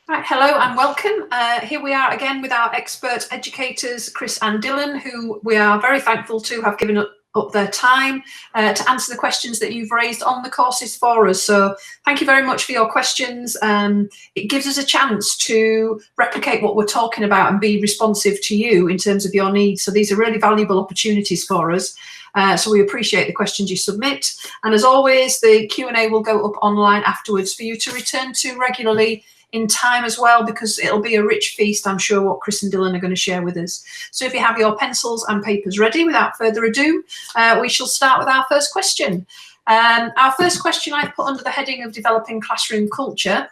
Right, hello and welcome. Here we are again with our expert educators, Chris and Dylan, who we are very thankful to have given up their time to answer the questions that you've raised on the courses for us. So thank you very much for your questions. It gives us a chance to replicate what we're talking about and be responsive to you in terms of your needs. So these are really valuable opportunities for us. So we appreciate the questions you submit. And as always, the Q&A will go up online afterwards for you to return to regularly in time as well, because it'll be a rich feast, I'm sure, what Chris and Dylan are going to share with us. So if you have your pencils and papers ready, without further ado, we shall start with our first question. Our first question I've put under the heading of developing classroom culture.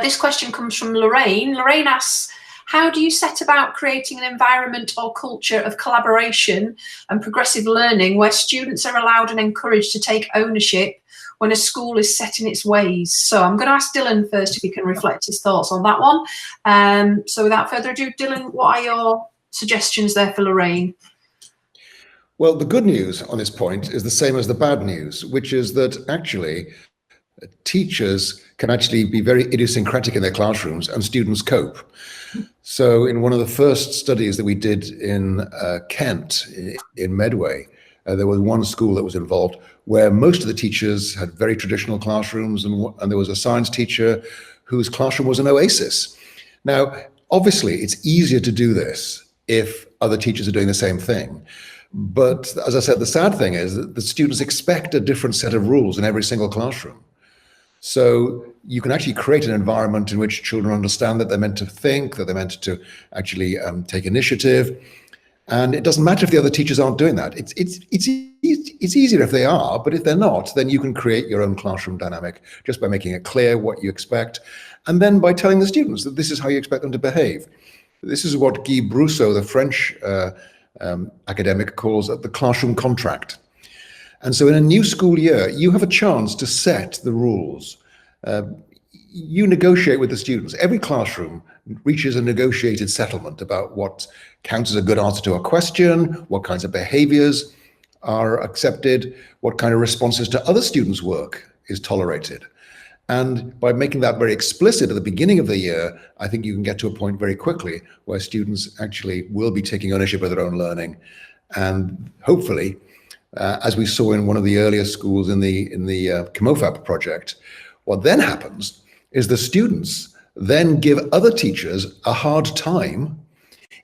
This question comes from Lorraine. Lorraine asks, how do you set about creating an environment or culture of collaboration and progressive learning where students are allowed and encouraged to take ownership when a school is set in its ways? So I'm going to ask Dylan first if he can reflect his thoughts on that one. So without further ado, Dylan, what are your suggestions there for Lorraine? Well, the good news on this point is the same as the bad news, which is that actually teachers can actually be very idiosyncratic in their classrooms and students cope. So in one of the first studies that we did in Kent, in Medway, there was one school that was involved where most of the teachers had very traditional classrooms, and there was a science teacher whose classroom was an oasis. Now, obviously, it's easier to do this if other teachers are doing the same thing. But as I said, the sad thing is that the students expect a different set of rules in every single classroom. So you can actually create an environment in which children understand that they're meant to think, that they're meant to actually take initiative. And it doesn't matter if the other teachers aren't doing that. It's easier if they are, but if they're not, then you can create your own classroom dynamic just by making it clear what you expect, and then by telling the students that this is how you expect them to behave. This is what Guy Brousseau, the French academic, calls the classroom contract. And so in a new school year, you have a chance to set the rules. You negotiate with the students. Every classroom reaches a negotiated settlement about what counts as a good answer to a question, what kinds of behaviors are accepted, what kind of responses to other students' work is tolerated. And by making that very explicit at the beginning of the year, I think you can get to a point very quickly where students actually will be taking ownership of their own learning. And hopefully, as we saw in one of the earlier schools in the CMOFAP project, what then happens is the students then give other teachers a hard time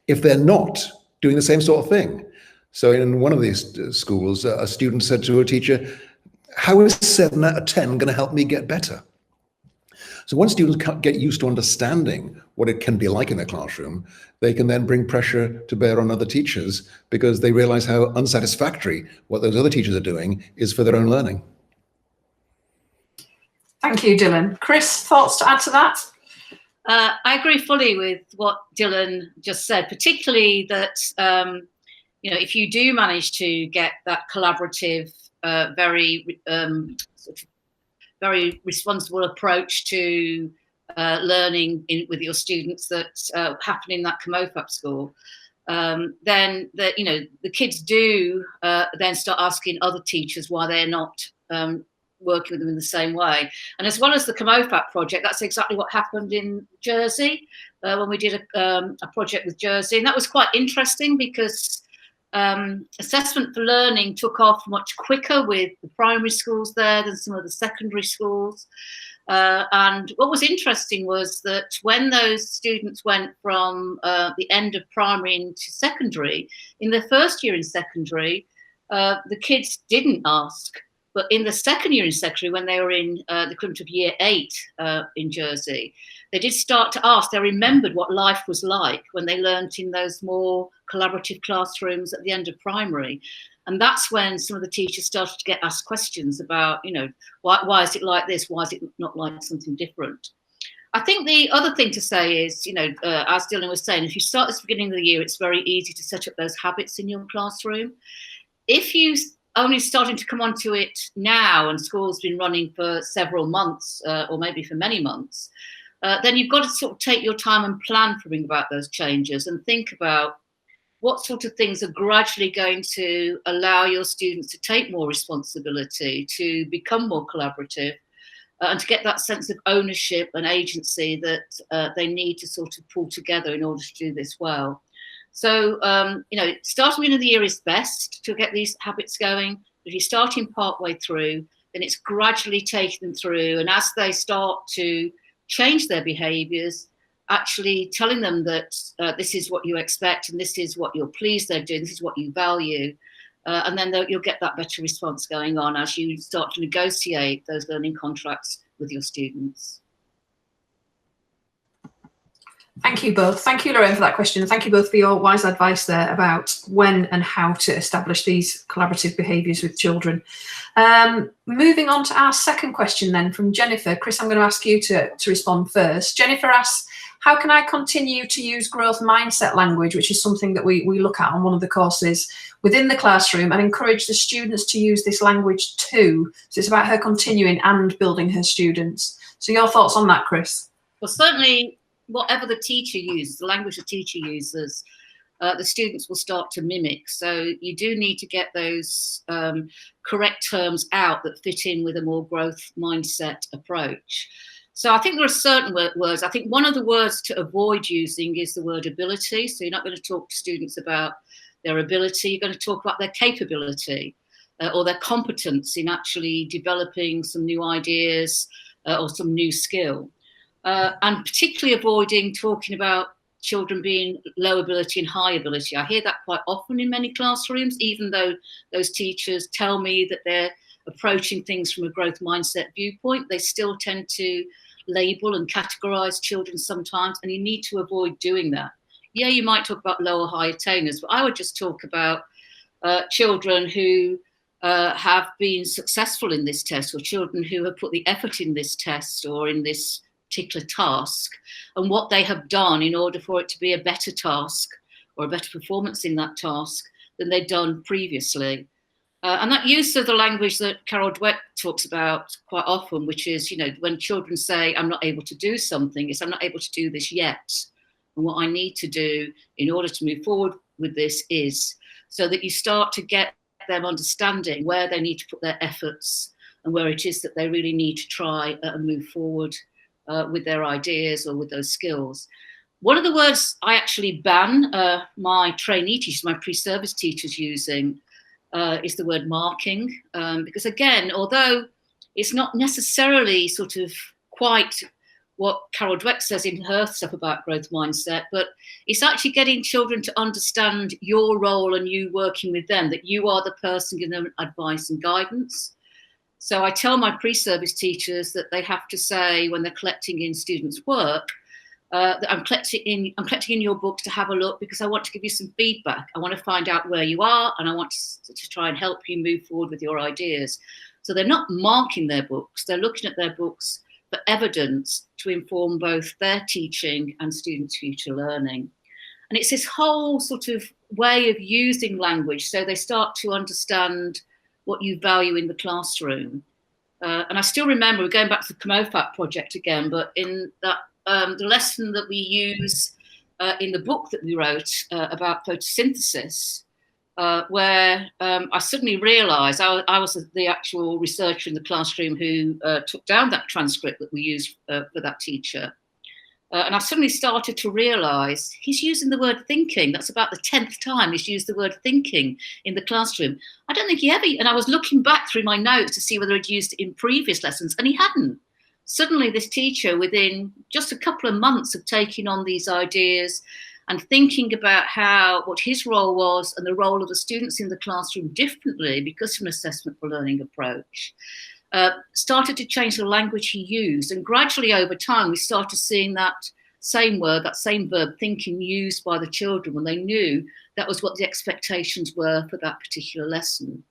if they're not doing the same sort of thing. So in one of these schools, a student said to a teacher, how is 7 out of 10 going to help me get better? So once students get used to understanding what it can be like in their classroom, they can then bring pressure to bear on other teachers because they realize how unsatisfactory what those other teachers are doing is for their own learning. Thank you, Dylan. Chris, thoughts to add to that? I agree fully with what Dylan just said, particularly that if you do manage to get that collaborative, very responsible approach to learning with your students that happen in that CMOFAP school, then the kids do then start asking other teachers why they're not working with them in the same way. And as well as the CMOFAP project, that's exactly what happened in Jersey when we did a project with Jersey. And that was quite interesting because assessment for learning took off much quicker with the primary schools there than some of the secondary schools. And what was interesting was that when those students went from the end of primary into secondary, in their first year in secondary, the kids didn't ask. But in the second year in secondary, when they were in the equivalent of year 8 in Jersey, they did start to ask. They remembered what life was like when they learnt in those more collaborative classrooms at the end of primary. And that's when some of the teachers started to get asked questions about, why is it like this? Why is it not like something different? I think the other thing to say is, as Dylan was saying, if you start at the beginning of the year, it's very easy to set up those habits in your classroom. If you only starting to come onto it now and school's been running for several months or maybe for many months, then you've got to sort of take your time and plan for bring about those changes and think about what sort of things are gradually going to allow your students to take more responsibility, to become more collaborative, and to get that sense of ownership and agency that they need to sort of pull together in order to do this well. So, starting in the year is best to get these habits going. If you start in part way through, then it's gradually taking them through. And as they start to change their behaviours, actually telling them that this is what you expect and this is what you're pleased they're doing, this is what you value. And then you'll get that better response going on as you start to negotiate those learning contracts with your students. Thank you both. Thank you, Lorraine, for that question. Thank you both for your wise advice there about when and how to establish these collaborative behaviours with children. Moving on to our second question then from Jennifer. Chris, I'm going to ask you to respond first. Jennifer asks, how can I continue to use growth mindset language, which is something that we look at on one of the courses within the classroom, and encourage the students to use this language too? So it's about her continuing and building her students. So your thoughts on that, Chris? Well, certainly whatever the teacher uses, the language the teacher uses, the students will start to mimic. So you do need to get those correct terms out that fit in with a more growth mindset approach. So I think there are certain words. I think one of the words to avoid using is the word ability. So you're not going to talk to students about their ability. You're going to talk about their capability or their competence in actually developing some new ideas or some new skill. And particularly avoiding talking about children being low ability and high ability. I hear that quite often in many classrooms, even though those teachers tell me that they're approaching things from a growth mindset viewpoint, they still tend to label and categorize children sometimes, and you need to avoid doing that. Yeah, you might talk about low or high attainers, but I would just talk about children who have been successful in this test, or children who have put the effort in this test or in this particular task, and what they have done in order for it to be a better task or a better performance in that task than they'd done previously. And that use of the language that Carol Dweck talks about quite often, which is, when children say, I'm not able to do something, it's I'm not able to do this yet. And what I need to do in order to move forward with this is, so that you start to get them understanding where they need to put their efforts and where it is that they really need to try and move forward with their ideas or with those skills. One of the words I actually ban my trainee teachers, my pre-service teachers using is the word marking, because again, although it's not necessarily sort of quite what Carol Dweck says in her stuff about growth mindset, but it's actually getting children to understand your role and you working with them, that you are the person giving them advice and guidance. So I tell my pre-service teachers that they have to say when they're collecting in students' work, that I'm collecting in your books to have a look because I want to give you some feedback. I want to find out where you are, and I want to try and help you move forward with your ideas. So they're not marking their books, they're looking at their books for evidence to inform both their teaching and students' future learning. And it's this whole sort of way of using language so they start to understand what you value in the classroom. And I still remember, we're going back to the CMOFAT project again, but in that the lesson that we use in the book that we wrote about photosynthesis, where I suddenly realised I was the actual researcher in the classroom who took down that transcript that we used for that teacher. And I suddenly started to realise he's using the word thinking. That's about the 10th time he's used the word thinking in the classroom. I don't think he ever, and I was looking back through my notes to see whether he'd used it in previous lessons, and he hadn't. Suddenly this teacher, within just a couple of months of taking on these ideas and thinking about what his role was and the role of the students in the classroom differently because of an assessment for learning approach, started to change the language he used. And gradually over time, we started seeing that same word, that same verb, thinking, used by the children when they knew that was what the expectations were for that particular lesson.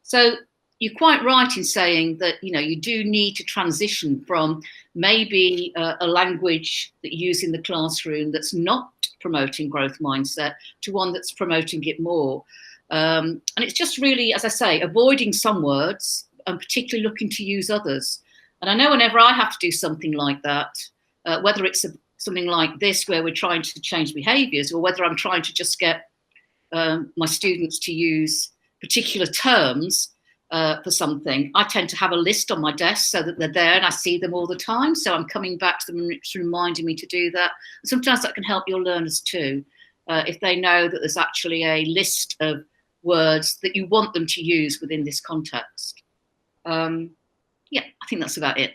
So you're quite right in saying that, you do need to transition from maybe a language that you use in the classroom that's not promoting growth mindset to one that's promoting it more. And it's just really, as I say, avoiding some words and particularly looking to use others. And I know whenever I have to do something like that, whether it's something like this where we're trying to change behaviours, or whether I'm trying to just get my students to use particular terms, for something, I tend to have a list on my desk so that they're there and I see them all the time. So I'm coming back to them and it's reminding me to do that. Sometimes that can help your learners too, if they know that there's actually a list of words that you want them to use within this context. Yeah, I think that's about it.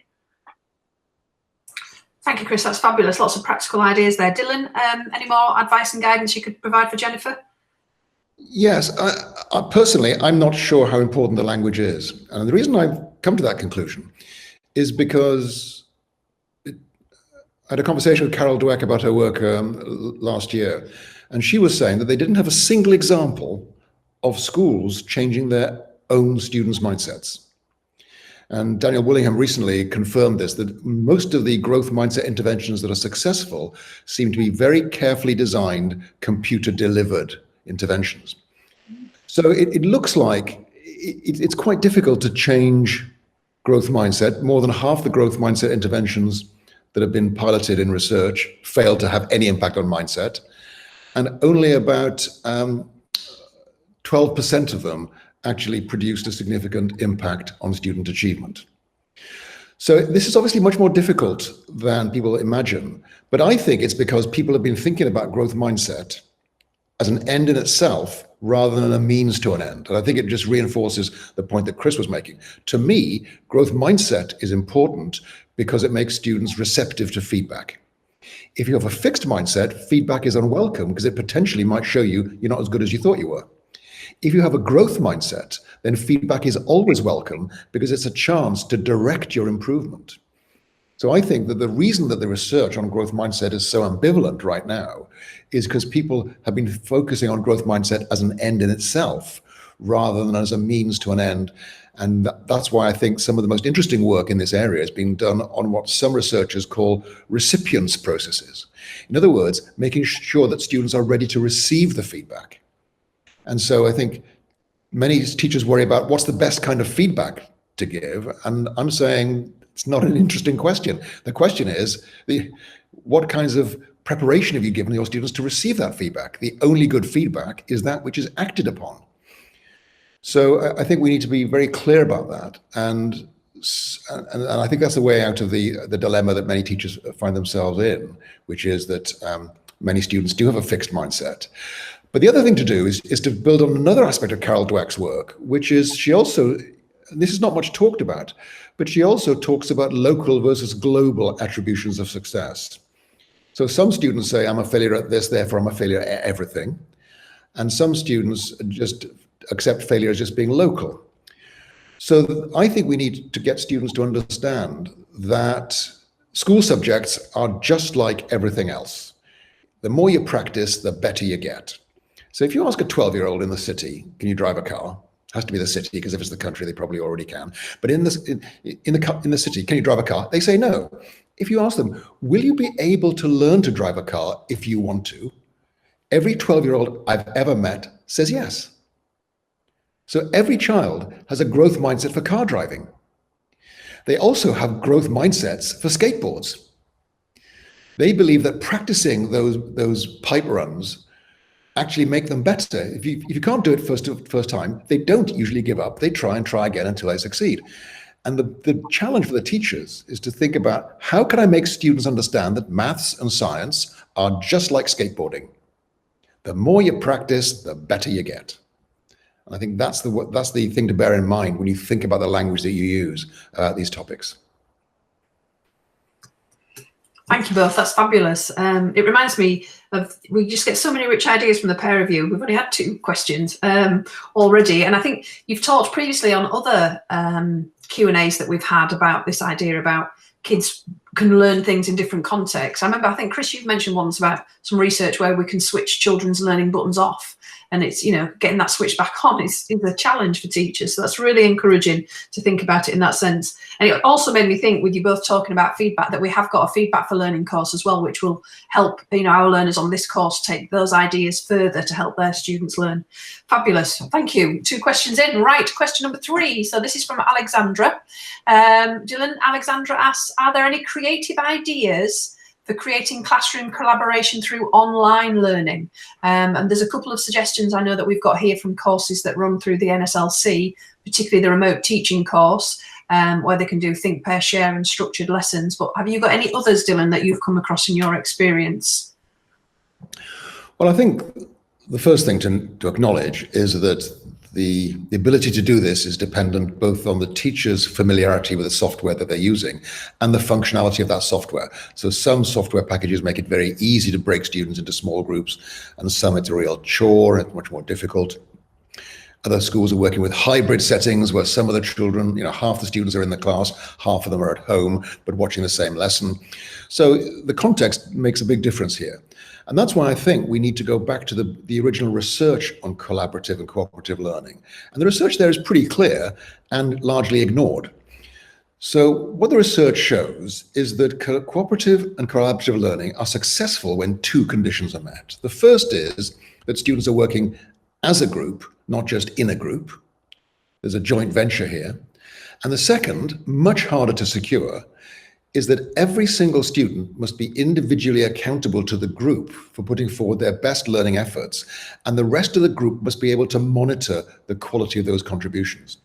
Thank you, Chris. That's fabulous. Lots of practical ideas there. Dylan, any more advice and guidance you could provide for Jennifer? Yes, I personally, I'm not sure how important the language is. And the reason I've come to that conclusion is because I had a conversation with Carol Dweck about her work last year, and she was saying that they didn't have a single example of schools changing their own students' mindsets. And Daniel Willingham recently confirmed this, that most of the growth mindset interventions that are successful seem to be very carefully designed, computer-delivered interventions. So it looks like it's quite difficult to change growth mindset. More than half the growth mindset interventions that have been piloted in research failed to have any impact on mindset. And only about 12% of them actually produced a significant impact on student achievement. So this is obviously much more difficult than people imagine, but I think it's because people have been thinking about growth mindset as an end in itself rather than a means to an end. And I think it just reinforces the point that Chris was making. To me, growth mindset is important because it makes students receptive to feedback. If you have a fixed mindset, feedback is unwelcome because it potentially might show you you're not as good as you thought you were. If you have a growth mindset, then feedback is always welcome because it's a chance to direct your improvement. So I think that the reason that the research on growth mindset is so ambivalent right now is because people have been focusing on growth mindset as an end in itself rather than as a means to an end. And that's why I think some of the most interesting work in this area is being done on what some researchers call recipients processes. In other words, making sure that students are ready to receive the feedback. And so I think many teachers worry about what's the best kind of feedback to give. And I'm saying it's not an interesting question. The question is, what kinds of preparation have you given your students to receive that feedback? The only good feedback is that which is acted upon. So I think we need to be very clear about that. And I think that's the way out of the dilemma that many teachers find themselves in, which is that many students do have a fixed mindset. But the other thing to do is to build on another aspect of Carol Dweck's work, which is she also, and this is not much talked about, but she also talks about local versus global attributions of success. So some students say, I'm a failure at this, therefore I'm a failure at everything. And some students just accept failure as just being local. So I think we need to get students to understand that school subjects are just like everything else. The more you practice, the better you get. So if you ask a 12-year-old in the city, can you drive a car? It has to be the city, because if it's the country, they probably already can. But in the city, can you drive a car? They say no. If you ask them, will you be able to learn to drive a car if you want to? Every 12-year-old I've ever met says yes. So every child has a growth mindset for car driving. They also have growth mindsets for skateboards. They believe that practicing those pipe runs actually make them better. If you can't do it first time, they don't usually give up. They try again until they succeed. And the challenge for the teachers is to think about, how can I make students understand that maths and science are just like skateboarding? The more you practice, the better you get. And I think that's the thing to bear in mind when you think about the language that you use these topics. Thank you both. That's fabulous. It reminds me of, we just get so many rich ideas from the pair of you. We've only had 2 questions already. And I think you've talked previously on other Q&As that we've had about this idea about kids can learn things in different contexts. I think, Chris, you've mentioned once about some research where we can switch children's learning buttons off. And it's, getting that switch back on is a challenge for teachers. So that's really encouraging to think about it in that sense. And it also made me think, with you both talking about feedback, that we have got a feedback for learning course as well, which will help our learners on this course take those ideas further to help their students learn. Fabulous. Thank you. 2 questions in. Right. Question number 3. So this is from Alexandra. Dylan, Alexandra asks, are there any creative ideas for creating classroom collaboration through online learning. And there's a couple of suggestions I know that we've got here from courses that run through the NSLC, particularly the remote teaching course, where they can do think, pair, share and structured lessons. But have you got any others, Dylan, that you've come across in your experience? Well, I think the first thing to acknowledge is that the ability to do this is dependent both on the teacher's familiarity with the software that they're using and the functionality of that software. So some software packages make it very easy to break students into small groups, and some it's a real chore and much more difficult. Other schools are working with hybrid settings where some of the children, half the students are in the class, half of them are at home, but watching the same lesson. So the context makes a big difference here. And that's why I think we need to go back to the original research on collaborative and cooperative learning. And the research there is pretty clear and largely ignored. So what the research shows is that cooperative and collaborative learning are successful when two conditions are met. The first is that students are working as a group, not just in a group. There's a joint venture here. And the second, much harder to secure, is that every single student must be individually accountable to the group for putting forward their best learning efforts, and the rest of the group must be able to monitor the quality of those contributions.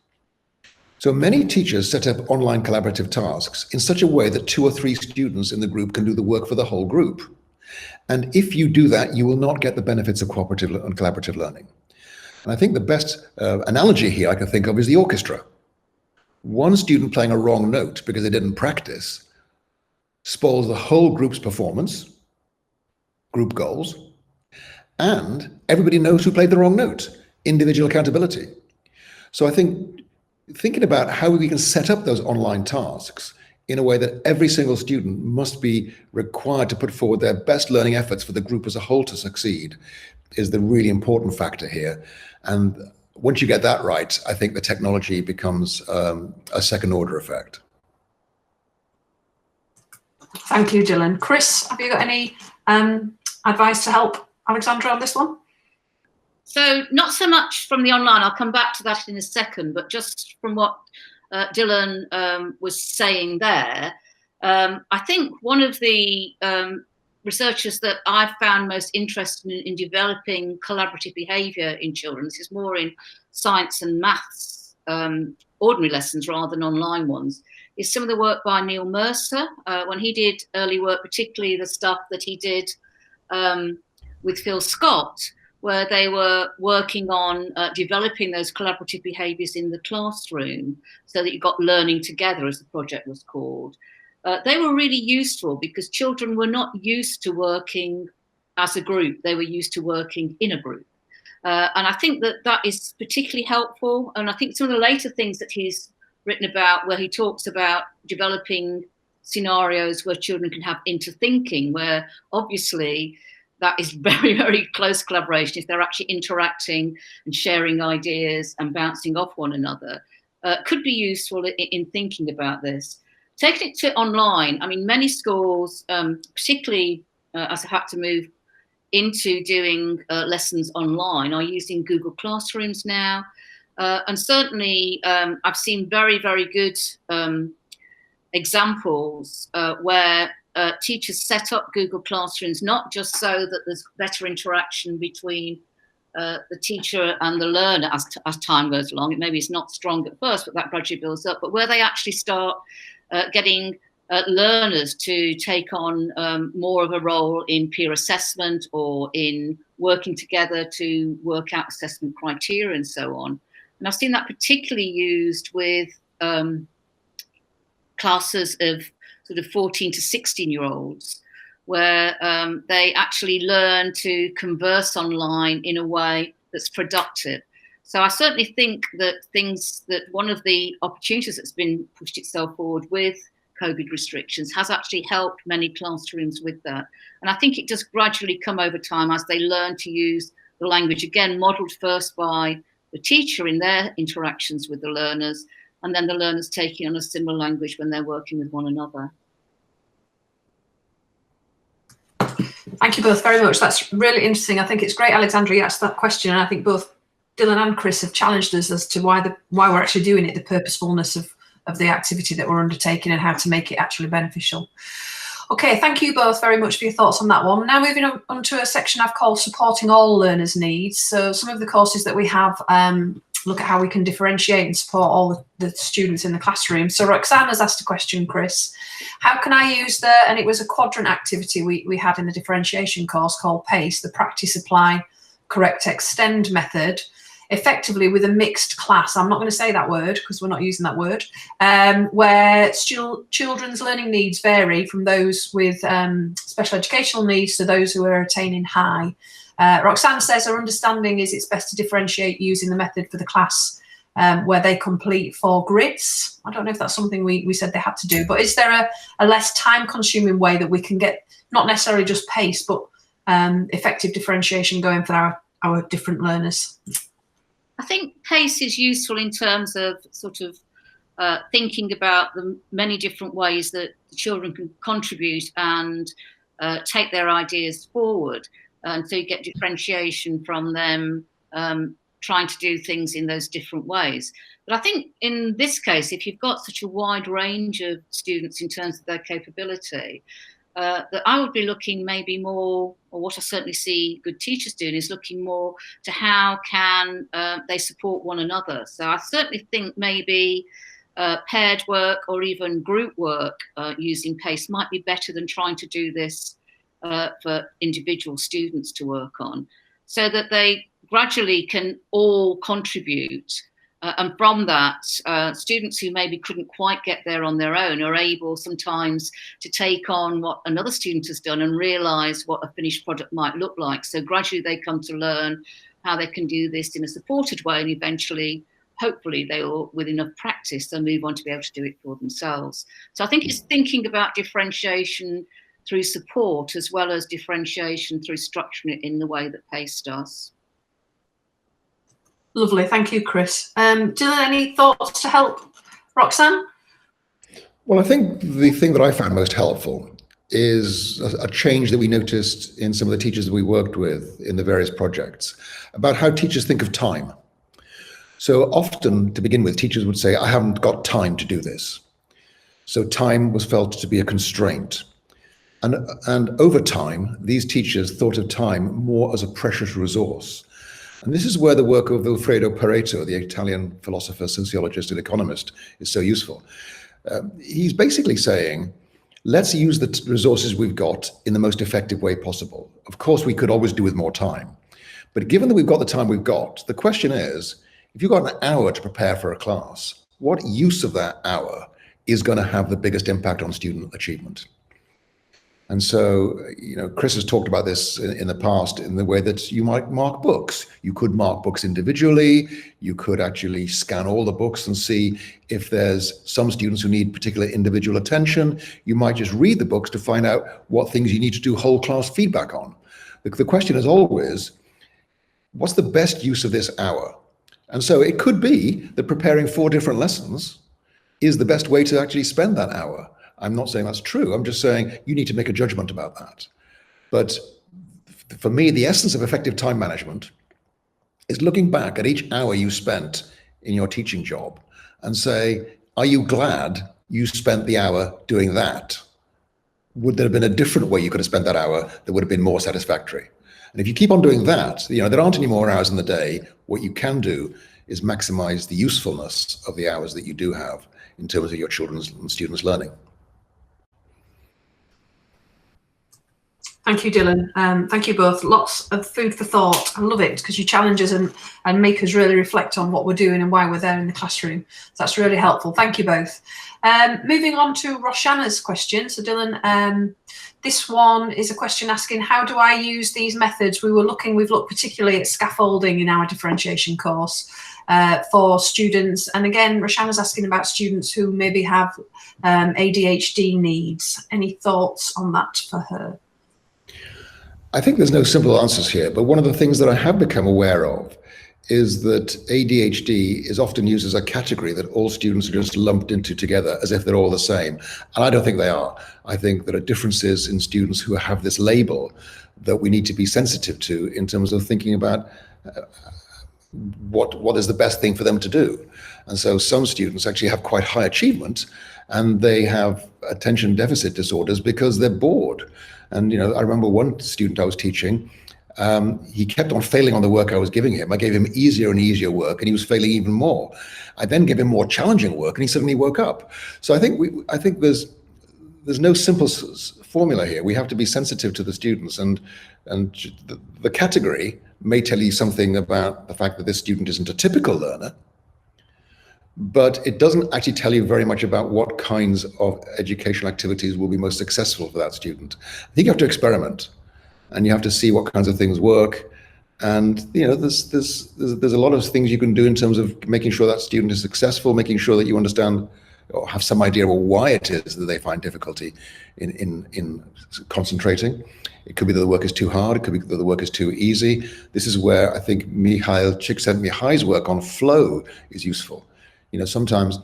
So many teachers set up online collaborative tasks in such a way that 2 or 3 students in the group can do the work for the whole group. And if you do that, you will not get the benefits of cooperative and collaborative learning. And I think the best analogy here I can think of is the orchestra. One student playing a wrong note because they didn't practice spoils the whole group's performance, group goals, and everybody knows who played the wrong note, individual accountability. So I think thinking about how we can set up those online tasks in a way that every single student must be required to put forward their best learning efforts for the group as a whole to succeed is the really important factor here. And once you get that right, I think the technology becomes a second order effect. Thank you, Dylan. Chris, have you got any advice to help Alexandra on this one? So not so much from the online, I'll come back to that in a second, but just from what Dylan was saying there, I think one of the researchers that I've found most interested in developing collaborative behaviour in children, this is more in science and maths, ordinary lessons rather than online ones, is some of the work by Neil Mercer. When he did early work, particularly the stuff that he did with Phil Scott, where they were working on developing those collaborative behaviours in the classroom so that you got learning together, as the project was called. They were really useful because children were not used to working as a group. They were used to working in a group. And I think that that is particularly helpful. And I think some of the later things that he's written about, where he talks about developing scenarios where children can have interthinking, where obviously that is very, very close collaboration if they're actually interacting and sharing ideas and bouncing off one another, could be useful in thinking about this. Taking it to online, I mean, many schools, particularly as I had to move into doing lessons online, are using Google Classrooms now. And certainly I've seen very, very good examples where teachers set up Google Classrooms, not just so that there's better interaction between the teacher and the learner as time goes along. Maybe it's not strong at first, but that gradually builds up. But where they actually start getting learners to take on more of a role in peer assessment or in working together to work out assessment criteria and so on. And I've seen that particularly used with classes of sort of 14 to 16-year-olds, where they actually learn to converse online in a way that's productive. So I certainly think that one of the opportunities that's been pushed itself forward with COVID restrictions has actually helped many classrooms with that. And I think it does gradually come over time as they learn to use the language, again, modelled first by the teacher in their interactions with the learners, and then the learners taking on a similar language when they're working with one another. Thank you both very much. That's really interesting. I think it's great, Alexandra, you asked that question, and I think both Dylan and Chris have challenged us as to why we're actually doing it, the purposefulness of the activity that we're undertaking and how to make it actually beneficial. Okay, thank you both very much for your thoughts on that one. Now moving on to a section I've called Supporting All Learners' Needs. So some of the courses that we have look at how we can differentiate and support all the students in the classroom. So Roxanne has asked a question, Chris. How can I use and it was a quadrant activity we had in the differentiation course called PACE, the Practice, Apply, Correct, Extend method, effectively with a mixed class. I'm not going to say that word because we're not using that word, where children's learning needs vary from those with special educational needs to those who are attaining high. Roxanne says her understanding is it's best to differentiate using the method for the class where they complete 4 grids. I don't know if that's something we said they had to do, but is there a less time consuming way that we can get not necessarily just PACE, but effective differentiation going for our different learners? I think PACE is useful in terms of sort of thinking about the many different ways that the children can contribute and take their ideas forward. And so you get differentiation from them trying to do things in those different ways. But I think in this case, if you've got such a wide range of students in terms of their capability, that I would be looking maybe more, or what I certainly see good teachers doing, is looking more to how can they support one another. So I certainly think maybe paired work or even group work using PACE might be better than trying to do this for individual students to work on, so that they gradually can all contribute. And from that, students who maybe couldn't quite get there on their own are able sometimes to take on what another student has done and realise what a finished product might look like. So gradually they come to learn how they can do this in a supported way, and eventually, hopefully, they will, with enough practice, they'll move on to be able to do it for themselves. So I think it's thinking about differentiation through support as well as differentiation through structuring it in the way that PACE does. Lovely, thank you, Chris. Dylan, any thoughts to help Roxanne? Well, I think the thing that I found most helpful is a change that we noticed in some of the teachers that we worked with in the various projects about how teachers think of time. So often, to begin with, teachers would say, I haven't got time to do this. So time was felt to be a constraint. And over time, these teachers thought of time more as a precious resource. And this is where the work of Vilfredo Pareto, the Italian philosopher, sociologist, and economist, is so useful. He's basically saying, let's use the resources we've got in the most effective way possible. Of course, we could always do with more time. But given that we've got the time we've got, the question is, if you've got an hour to prepare for a class, what use of that hour is going to have the biggest impact on student achievement? And so, Chris has talked about this in the past in the way that you might mark books. You could mark books individually. You could actually scan all the books and see if there's some students who need particular individual attention. You might just read the books to find out what things you need to do whole class feedback on. The question is always, what's the best use of this hour? And so it could be that preparing 4 different lessons is the best way to actually spend that hour. I'm not saying that's true. I'm just saying you need to make a judgment about that. But for me, the essence of effective time management is looking back at each hour you spent in your teaching job and say, are you glad you spent the hour doing that? Would there have been a different way you could have spent that hour that would have been more satisfactory? And if you keep on doing that, there aren't any more hours in the day. What you can do is maximize the usefulness of the hours that you do have in terms of your children's and students' learning. Thank you, Dylan. Thank you both. Lots of food for thought. I love it because you challenge us and make us really reflect on what we're doing and why we're there in the classroom. So that's really helpful. Thank you both. Moving on to Roshana's question. So Dylan, this one is a question asking, how do I use these methods? We've looked particularly at scaffolding in our differentiation course for students. And again, Roshana's asking about students who maybe have ADHD needs. Any thoughts on that for her? I think there's no simple answers here, but one of the things that I have become aware of is that ADHD is often used as a category that all students are just lumped into together as if they're all the same. And I don't think they are. I think there are differences in students who have this label that we need to be sensitive to in terms of thinking about what is the best thing for them to do. And so some students actually have quite high achievement, and they have attention deficit disorders because they're bored. And I remember one student I was teaching, he kept on failing on the work I was giving him. I gave him easier and easier work, and he was failing even more. I then gave him more challenging work, and he suddenly woke up. So I think there's no simple formula here. We have to be sensitive to the students, and the category may tell you something about the fact that this student isn't a typical learner, but it doesn't actually tell you very much about what kinds of educational activities will be most successful for that student. I think you have to experiment, and you have to see what kinds of things work. And there's a lot of things you can do in terms of making sure that student is successful, making sure that you understand or have some idea of why it is that they find difficulty in concentrating. It could be that the work is too hard. It could be that the work is too easy. This is where I think Mihail Csikszentmihalyi's work on flow is useful. Sometimes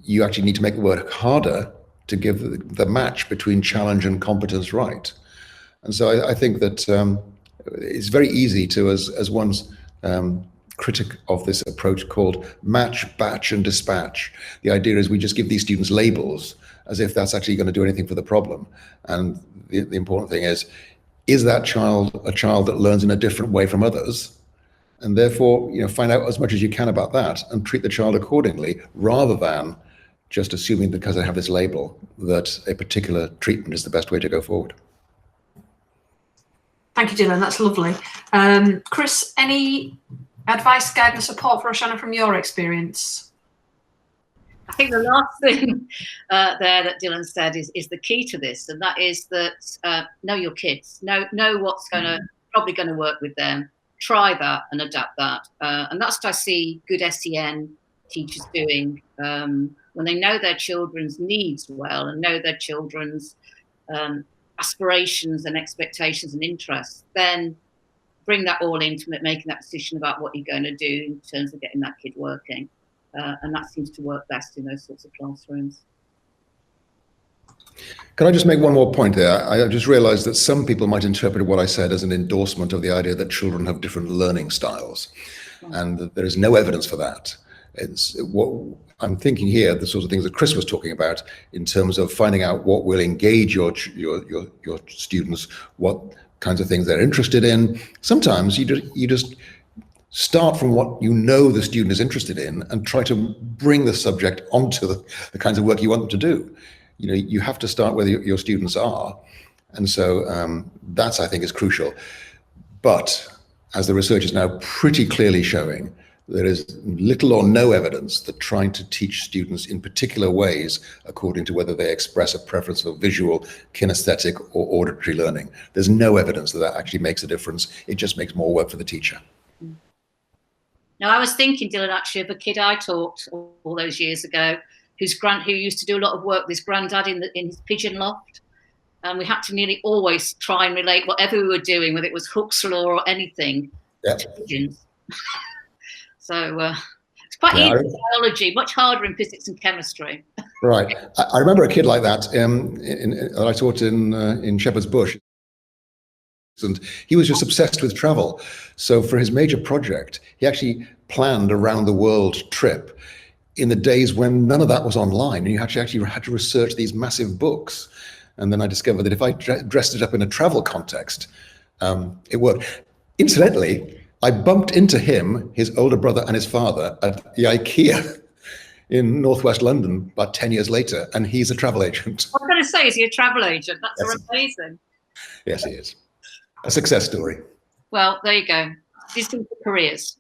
you actually need to make the work harder to give the match between challenge and competence right. And so I think that it's very easy to, as one's critic of this approach called match, batch, and dispatch. The idea is we just give these students labels as if that's actually going to do anything for the problem. And the important thing is that child a child that learns in a different way from others? And therefore, find out as much as you can about that and treat the child accordingly, rather than just assuming because they have this label that a particular treatment is the best way to go forward. Thank you, Dylan. That's lovely. Chris, any advice, guidance, support for Oshana from your experience? I think the last thing there that Dylan said is the key to this, and that is that know your kids, know what's probably going to work with them. Try that and adapt that, and that's what I see good SEN teachers doing when they know their children's needs well and know their children's aspirations and expectations and interests. Then bring that all into making that decision about what you're going to do in terms of getting that kid working, and that seems to work best in those sorts of classrooms. Can I just make one more point there? I just realized that some people might interpret what I said as an endorsement of the idea that children have different learning styles, and that there is no evidence for that. It's what I'm thinking here, the sorts of things that Chris was talking about in terms of finding out what will engage your students, what kinds of things they're interested in. Sometimes you just start from what the student is interested in and try to bring the subject onto the kinds of work you want them to do. You have to start where your students are. And so that's, I think, is crucial. But as the research is now pretty clearly showing, there is little or no evidence that trying to teach students in particular ways, according to whether they express a preference for visual, kinesthetic, or auditory learning, there's no evidence that actually makes a difference. It just makes more work for the teacher. Now, I was thinking, Dylan, actually, of a kid I taught all those years ago, who used to do a lot of work with his granddad in his pigeon loft. And we had to nearly always try and relate whatever we were doing, whether it was Hooke's law or anything, to pigeons. So it's quite easy in biology, much harder in physics and chemistry. Right. I remember a kid like that that I taught in Shepherd's Bush. And he was just obsessed with travel. So for his major project, he actually planned a round the world trip in the days when none of that was online. And you actually had to research these massive books. And then I discovered that if I dressed it up in a travel context, it worked. Incidentally, I bumped into him, his older brother and his father at the IKEA in northwest London about 10 years later, and he's a travel agent. I was going to say, is he a travel agent? That's amazing. Yes, he is. A success story. Well, there you go. These things are careers.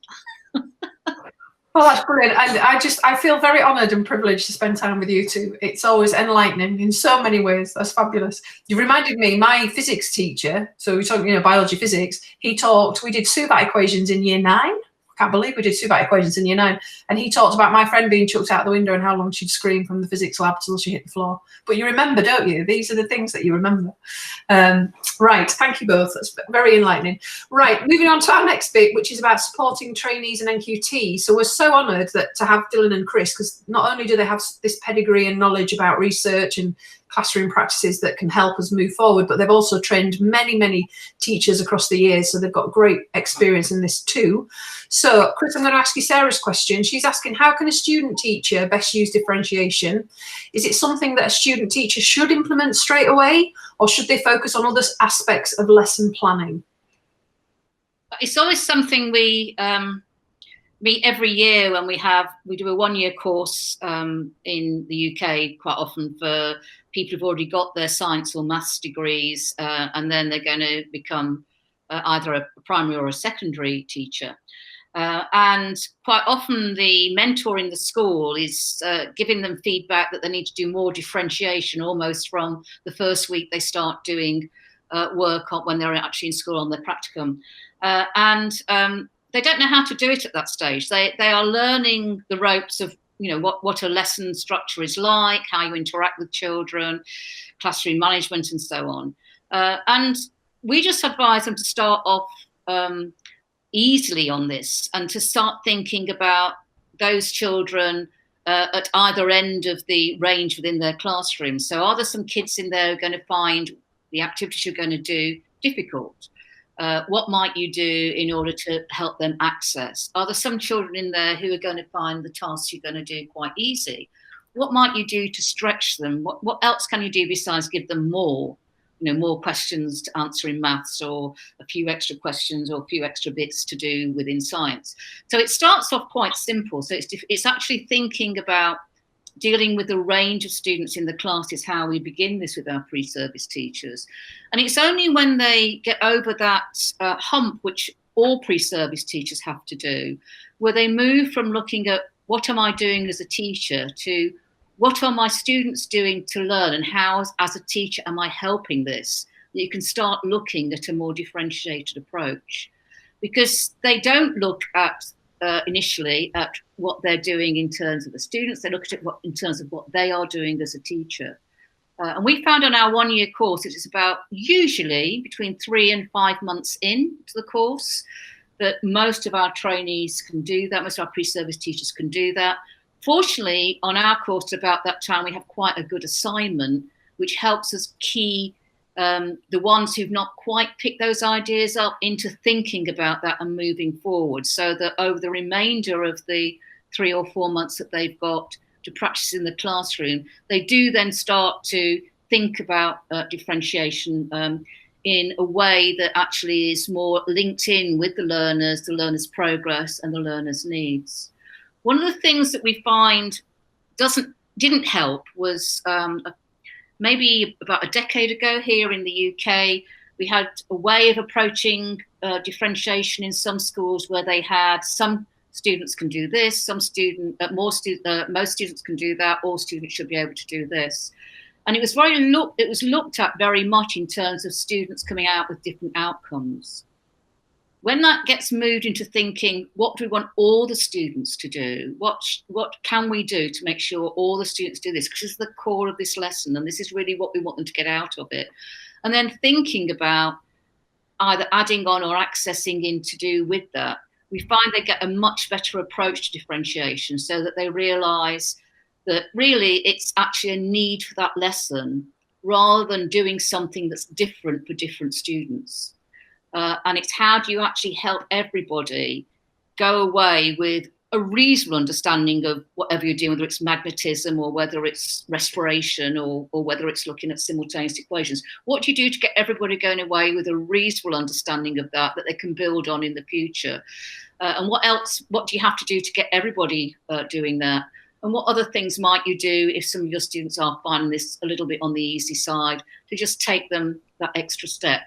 Well, that's brilliant. And I feel very honoured and privileged to spend time with you two. It's always enlightening in so many ways. That's fabulous. You reminded me, my physics teacher, so we're talking, biology, physics, we did Subat equations in year 9. Can't believe we did Subat equations in year 9. And he talked about my friend being chucked out the window and how long she'd scream from the physics lab till she hit the floor. But you remember, don't you? These are the things that you remember. Right, thank you both. That's very enlightening. Right, moving on to our next bit, which is about supporting trainees and NQT. So we're so honoured to have Dylan and Chris, because not only do they have this pedigree and knowledge about research and classroom practices that can help us move forward, but they've also trained many teachers across the years, so they've got great experience in this too. So Chris, I'm going to ask you Sarah's question. She's asking, how can a student teacher best use differentiation? Is it something that a student teacher should implement straight away, or should they focus on other aspects of lesson planning? It's always something we meet every year when we do a one-year course in the UK, quite often for people who've already got their science or maths degrees, and then they're going to become either a primary or a secondary teacher. And quite often the mentor in the school is giving them feedback that they need to do more differentiation almost from the first week they start doing work on when they're actually in school on their practicum. They don't know how to do it at that stage. They are learning the ropes of, you know, what a lesson structure is like, how you interact with children, classroom management, and so on. And we just advise them to start off easily on this and to start thinking about those children at either end of the range within their classroom. So are there some kids in there who are going to find the activities you're going to do difficult? What might you do in order to help them access? Are there some children in there who are going to find the tasks you're going to do quite easy? What might you do to stretch them? What else can you do besides give them more, you know, more questions to answer in maths, or a few extra questions, or a few extra bits to do within science? So it starts off quite simple. So it's actually thinking about dealing with the range of students in the class is how we begin this with our pre-service teachers. And it's only when they get over that hump, which all pre-service teachers have to do, where they move from looking at what am I doing as a teacher to what are my students doing to learn, and how as a teacher am I helping this, that you can start looking at a more differentiated approach. Because they don't look at initially at what they're doing in terms of the students, they look at it in terms of what they are doing as a teacher. And we found on our one-year course, it is about usually between 3 and 5 months into the course, that most of our trainees can do that, most of our pre-service teachers can do that. Fortunately, on our course about that time, we have quite a good assignment, which helps us key the ones who've not quite picked those ideas up into thinking about that and moving forward, so that over the remainder of the 3 or 4 months that they've got to practice in the classroom, they do then start to think about differentiation in a way that actually is more linked in with the learner's progress and the learner's needs. One of the things that we find didn't help was maybe about a decade ago here in the UK, we had a way of approaching differentiation in some schools where they had some students can do this, most students can do that, all students should be able to do this. And it was looked at very much in terms of students coming out with different outcomes. When that gets moved into thinking, what do we want all the students to do? What can we do to make sure all the students do this? Because this is the core of this lesson, and this is really what we want them to get out of it. And then thinking about either adding on or accessing in to do with that, we find they get a much better approach to differentiation, so that they realise that really it's actually a need for that lesson rather than doing something that's different for different students. And it's how do you actually help everybody go away with a reasonable understanding of whatever you're doing, whether it's magnetism or whether it's respiration or whether it's looking at simultaneous equations. What do you do to get everybody going away with a reasonable understanding of that they can build on in the future? And what do you have to do to get everybody doing that? And what other things might you do if some of your students are finding this a little bit on the easy side, to just take them that extra step?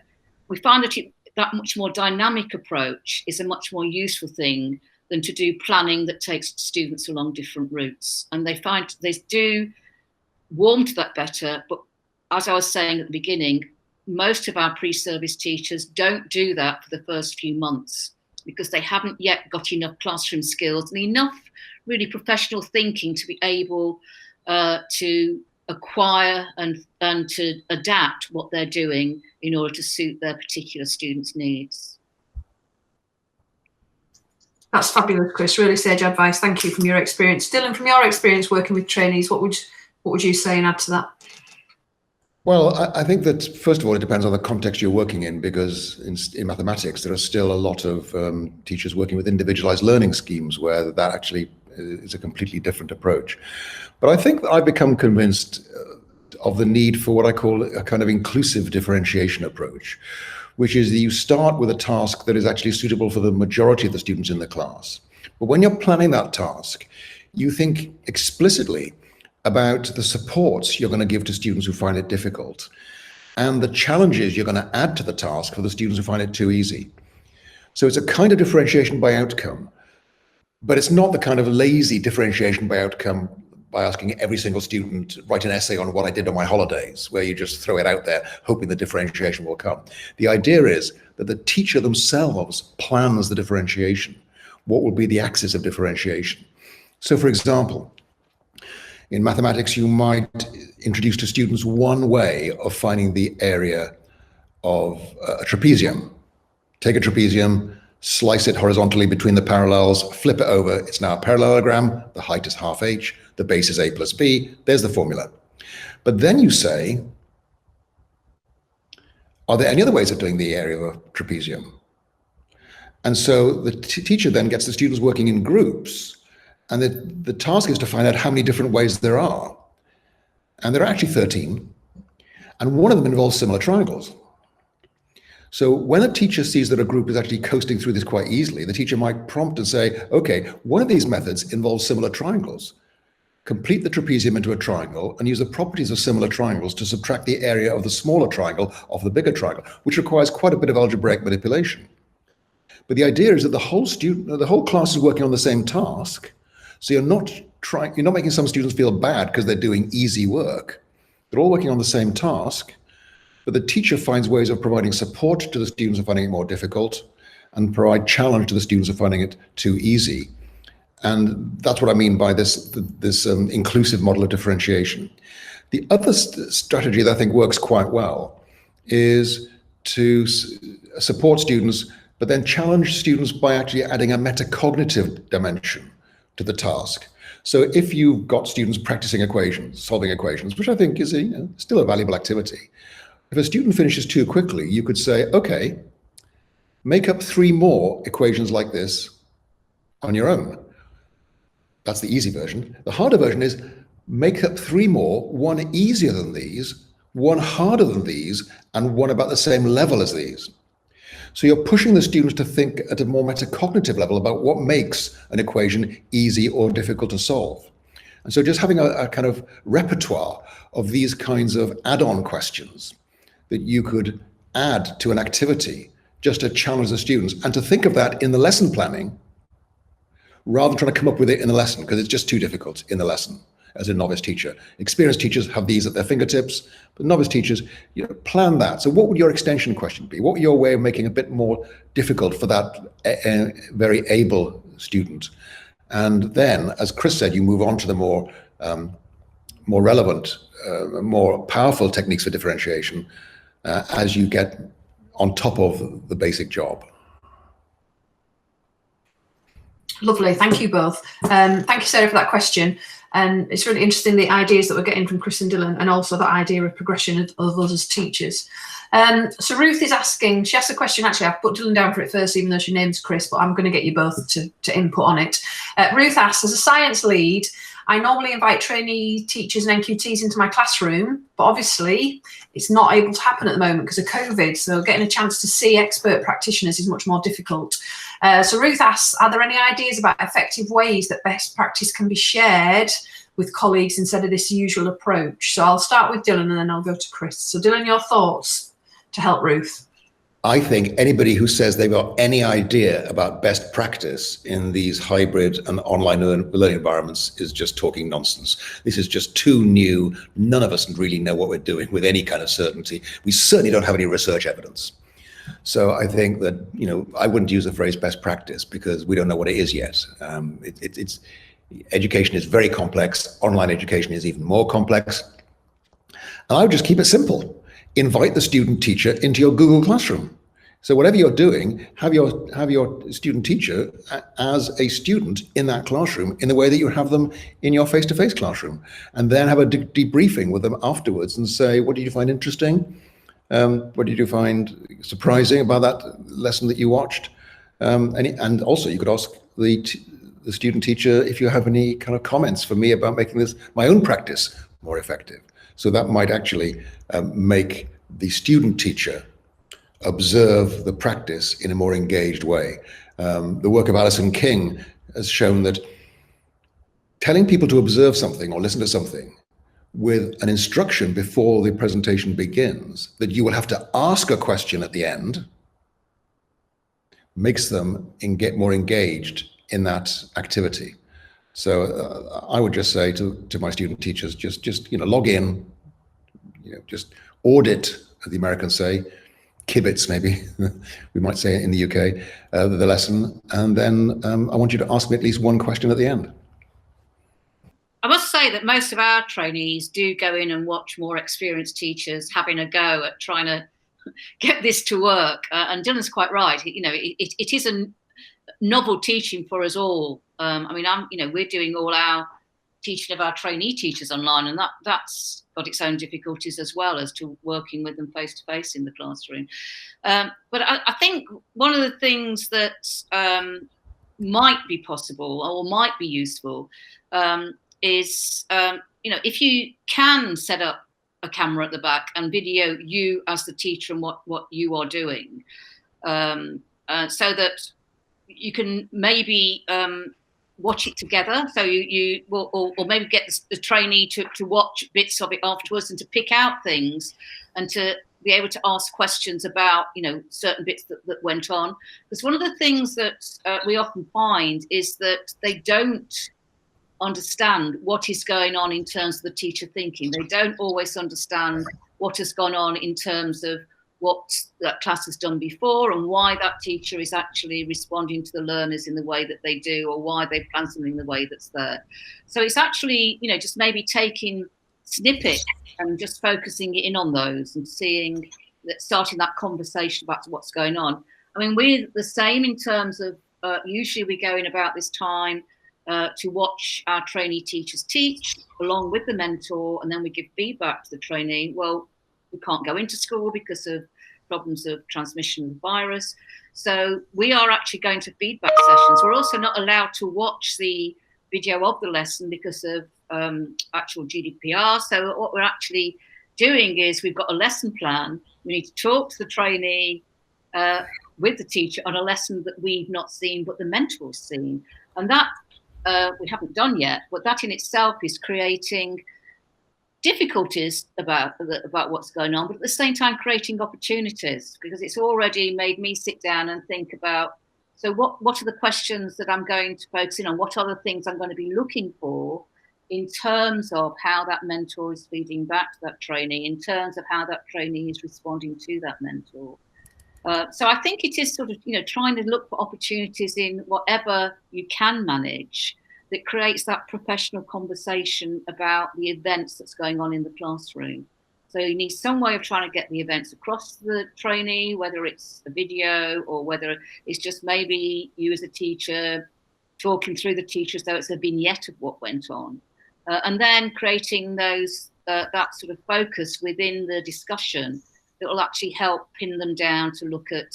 We find that that much more dynamic approach is a much more useful thing than to do planning that takes students along different routes. And they find they do warm to that better. But as I was saying at the beginning, most of our pre-service teachers don't do that for the first few months because they haven't yet got enough classroom skills and enough really professional thinking to be able to acquire and to adapt what they're doing in order to suit their particular students' needs. That's fabulous, Chris. Really sage advice. Thank you from your experience. Dylan, from your experience working with trainees, what would you say and add to that? Well, I think that, first of all, it depends on the context you're working in, because in mathematics, there are still a lot of teachers working with individualized learning schemes where that actually is a completely different approach. But I think that I've become convinced of the need for what I call a kind of inclusive differentiation approach, which is that you start with a task that is actually suitable for the majority of the students in the class. But when you're planning that task, you think explicitly about the supports you're going to give to students who find it difficult and the challenges you're going to add to the task for the students who find it too easy. So it's a kind of differentiation by outcome, but it's not the kind of lazy differentiation by outcome by asking every single student to write an essay on what I did on my holidays, where you just throw it out there hoping the differentiation will come. The idea is that the teacher themselves plans the differentiation. What will be the axis of differentiation? So for example, in mathematics, you might introduce to students one way of finding the area of a trapezium. Take a trapezium, slice it horizontally between the parallels, flip it over, it's now a parallelogram, the height is half h, the base is a plus b, there's the formula. But then you say, are there any other ways of doing the area of a trapezium? And so the teacher then gets the students working in groups, and the task is to find out how many different ways there are. And there are actually 13, and one of them involves similar triangles. So when a teacher sees that a group is actually coasting through this quite easily, the teacher might prompt and say, okay, one of these methods involves similar triangles. Complete the trapezium into a triangle and use the properties of similar triangles to subtract the area of the smaller triangle off the bigger triangle, which requires quite a bit of algebraic manipulation. But the idea is that the whole class is working on the same task. So you're not making some students feel bad because they're doing easy work. They're all working on the same task, but the teacher finds ways of providing support to the students who are finding it more difficult and provide challenge to the students who are finding it too easy. And that's what I mean by this inclusive model of differentiation. The other strategy that I think works quite well is to support students, but then challenge students by actually adding a metacognitive dimension to the task. So if you've got students practicing equations, solving equations, which I think is still a valuable activity, if a student finishes too quickly, you could say, okay, make up 3 more equations like this on your own. That's the easy version. The harder version is make up 3 more, one easier than these, one harder than these, and one about the same level as these. So you're pushing the students to think at a more metacognitive level about what makes an equation easy or difficult to solve. And so just having a kind of repertoire of these kinds of add-on questions that you could add to an activity just to challenge the students, and to think of that in the lesson planning rather than trying to come up with it in the lesson, because it's just too difficult in the lesson as a novice teacher. Experienced teachers have these at their fingertips, but novice teachers, plan that. So what would your extension question be? What would your way of making it a bit more difficult for that very able student? And then, as Chris said, you move on to the more relevant, more powerful techniques for differentiation as you get on top of the basic job. Lovely, thank you both. Thank you, Sarah, for that question. And it's really interesting, the ideas that we're getting from Chris and Dylan, and also that idea of progression of us as teachers. So Ruth is asking, she asked a question, actually I've put Dylan down for it first, even though she name's Chris, but I'm going to get you both to input on it. Ruth asks, as a science lead, I normally invite trainee teachers and NQTs into my classroom, but obviously it's not able to happen at the moment because of COVID, so getting a chance to see expert practitioners is much more difficult. So Ruth asks, are there any ideas about effective ways that best practice can be shared with colleagues instead of this usual approach? So I'll start with Dylan and then I'll go to Chris. So Dylan, your thoughts to help Ruth? I think anybody who says they've got any idea about best practice in these hybrid and online learning environments is just talking nonsense. This is just too new. None of us really know what we're doing with any kind of certainty. We certainly don't have any research evidence. So I think that, I wouldn't use the phrase best practice because we don't know what it is yet. Education is very complex. Online education is even more complex. And I would just keep it simple. Invite the student teacher into your Google Classroom. So whatever you're doing, have your student teacher as a student in that classroom in the way that you have them in your face-to-face classroom, and then have a debriefing with them afterwards and say, what did you find interesting? What did you find surprising about that lesson that you watched? And also you could ask the student teacher if you have any kind of comments for me about making my own practice more effective. So that might actually make the student teacher observe the practice in a more engaged way. The work of Alison King has shown that telling people to observe something or listen to something with an instruction before the presentation begins, that you will have to ask a question at the end, makes them get more engaged in that activity. So I would just say to my student teachers, just log in, just audit, as the Americans say, kibitz maybe, we might say in the UK, the lesson, and then I want you to ask me at least one question at the end. I must say that most of our trainees do go in and watch more experienced teachers having a go at trying to get this to work. And Dylan's quite right. It is a novel teaching for us all. We're doing all our teaching of our trainee teachers online, and that's got its own difficulties as well as to working with them face to face in the classroom. But I think one of the things that might be possible or might be useful is if you can set up a camera at the back and video you as the teacher and what you are doing, so that you can maybe watch it together. So you or maybe get the trainee to watch bits of it afterwards and to pick out things and to be able to ask questions about certain bits that went on. Because one of the things that we often find is that they don't understand what is going on in terms of the teacher thinking. They don't always understand what has gone on in terms of what that class has done before and why that teacher is actually responding to the learners in the way that they do, or why they plan something in the way that's there. So it's actually, just maybe taking snippets and just focusing in on those and starting that conversation about what's going on. I mean, we're the same in terms of usually we go in about this time to watch our trainee teachers teach along with the mentor, and then we give feedback to the trainee. Well, we can't go into school because of problems of transmission of the virus. So we are actually going to feedback sessions. We're also not allowed to watch the video of the lesson because of actual GDPR. So what we're actually doing is we've got a lesson plan. We need to talk to the trainee with the teacher on a lesson that we've not seen, but the mentor's seen. And that we haven't done yet, but that in itself is creating difficulties about what's going on, but at the same time creating opportunities, because it's already made me sit down and think about, so what are the questions that I'm going to focus in on? What are the things I'm going to be looking for in terms of how that mentor is feeding back to that trainee, in terms of how that trainee is responding to that mentor. So I think it is sort of, trying to look for opportunities in whatever you can manage that creates that professional conversation about the events that's going on in the classroom. So you need some way of trying to get the events across to the trainee, whether it's a video or whether it's just maybe you as a teacher talking through the teacher so it's a vignette of what went on. And then creating those that sort of focus within the discussion that will actually help pin them down to look at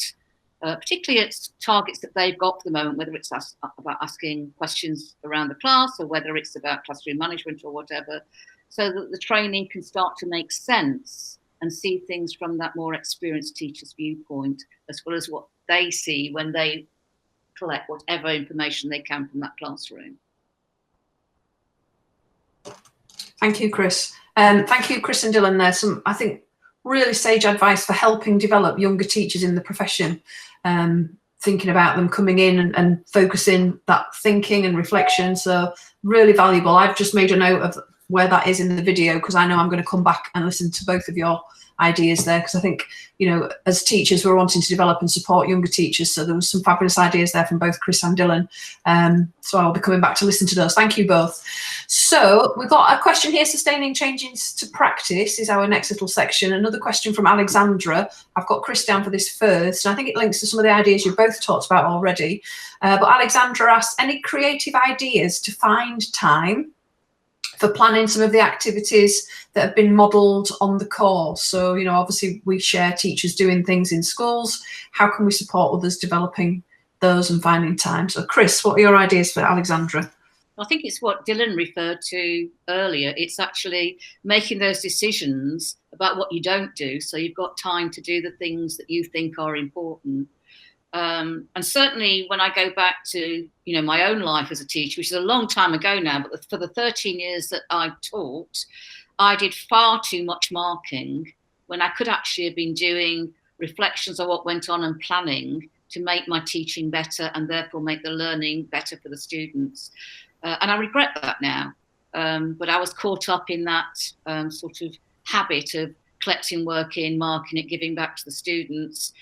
particularly at targets that they've got for the moment, whether it's about asking questions around the class or whether it's about classroom management or whatever, so that the training can start to make sense and see things from that more experienced teacher's viewpoint, as well as what they see when they collect whatever information they can from that classroom. Thank you, Chris. Thank you, Chris and Dylan. There's some, I think, really sage advice for helping develop younger teachers in the profession, thinking about them coming in and focusing that thinking and reflection. So really valuable. I've just made a note of where that is in the video because I know I'm going to come back and listen to both of your ideas there, because I think, you know, as teachers, we're wanting to develop and support younger teachers. So there was some fabulous ideas there from both Chris and Dylan. So I'll be coming back to listen to those. Thank you both. So we've got a question here. Sustaining changes to practice is our next little section. Another question from Alexandra. I've got Chris down for this first, and I think it links to some of the ideas you've both talked about already. But Alexandra asks, any creative ideas to find time for planning some of the activities that have been modelled on the course? So, you know, obviously we share teachers doing things in schools. How can we support others developing those and finding time? So Chris, what are your ideas for Alexandra? I think it's what Dylan referred to earlier. It's actually making those decisions about what you don't do, so you've got time to do the things that you think are important. And certainly when I go back to, you know, my own life as a teacher, which is a long time ago now, but for the 13 years that I've taught, I did far too much marking when I could actually have been doing reflections on what went on and planning to make my teaching better and therefore make the learning better for the students. And I regret that now. But I was caught up in that sort of habit of collecting work in, marking it, giving back to the students,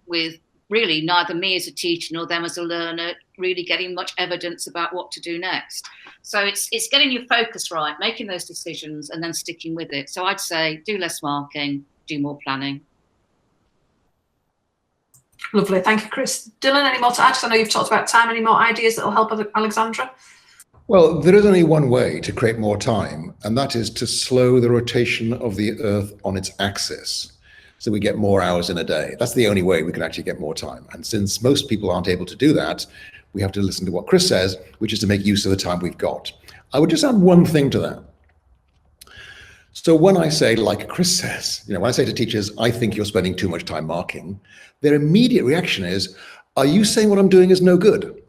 with really neither me as a teacher nor them as a learner really getting much evidence about what to do next. So it's getting your focus right, making those decisions and then sticking with it. So I'd say do less marking, do more planning. Lovely, thank you, Chris. Dylan, any more to add? I know you've talked about time. Any more ideas that will help Alexandra? Well, there is only one way to create more time, and that is to slow the rotation of the Earth on its axis, so we get more hours in a day. That's the only way we can actually get more time. And since most people aren't able to do that, we have to listen to what Chris says, which is to make use of the time we've got. I would just add one thing to that. So when I say, like Chris says, you know, when I say to teachers, I think you're spending too much time marking, their immediate reaction is, are you saying what I'm doing is no good?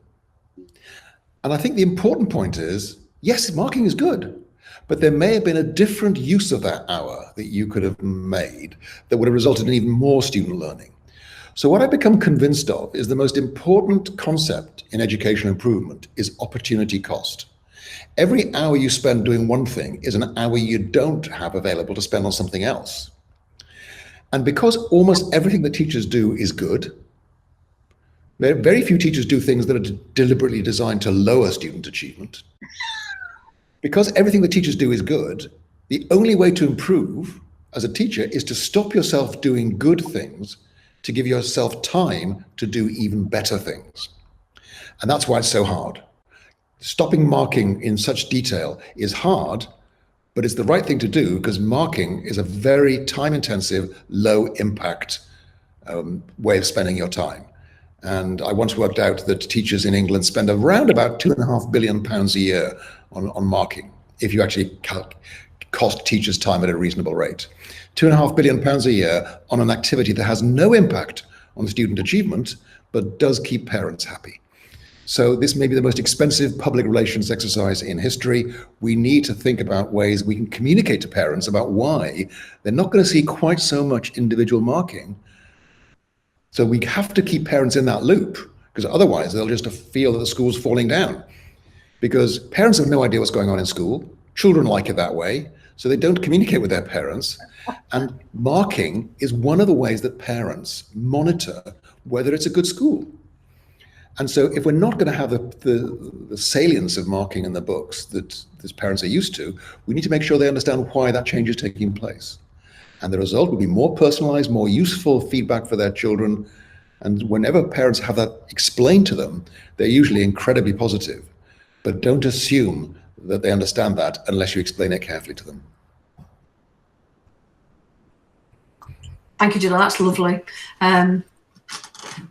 And I think the important point is, yes, marking is good, but there may have been a different use of that hour that you could have made that would have resulted in even more student learning. So what I've become convinced of is the most important concept in educational improvement is opportunity cost. Every hour you spend doing one thing is an hour you don't have available to spend on something else. And because almost everything that teachers do is good, very few teachers do things that are deliberately designed to lower student achievement. Because everything that teachers do is good, the only way to improve as a teacher is to stop yourself doing good things to give yourself time to do even better things. And that's why it's so hard. Stopping marking in such detail is hard, but it's the right thing to do because marking is a very time-intensive, low-impact way of spending your time. And I once worked out that teachers in England spend around about £2.5 billion a year on marking, if you actually cost teachers time at a reasonable rate. £2.5 billion a year on an activity that has no impact on student achievement, but does keep parents happy. So this may be the most expensive public relations exercise in history. We need to think about ways we can communicate to parents about why they're not going to see quite so much individual marking. So we have to keep parents in that loop, because otherwise they'll just feel that the school's falling down. Because parents have no idea what's going on in school. Children like it that way, so they don't communicate with their parents. And marking is one of the ways that parents monitor whether it's a good school. And so if we're not going to have the salience of marking in the books that parents are used to, we need to make sure they understand why that change is taking place. And the result will be more personalized, more useful feedback for their children. And whenever parents have that explained to them, they're usually incredibly positive. But don't assume that they understand that unless you explain it carefully to them. Thank you, Dylan. That's lovely.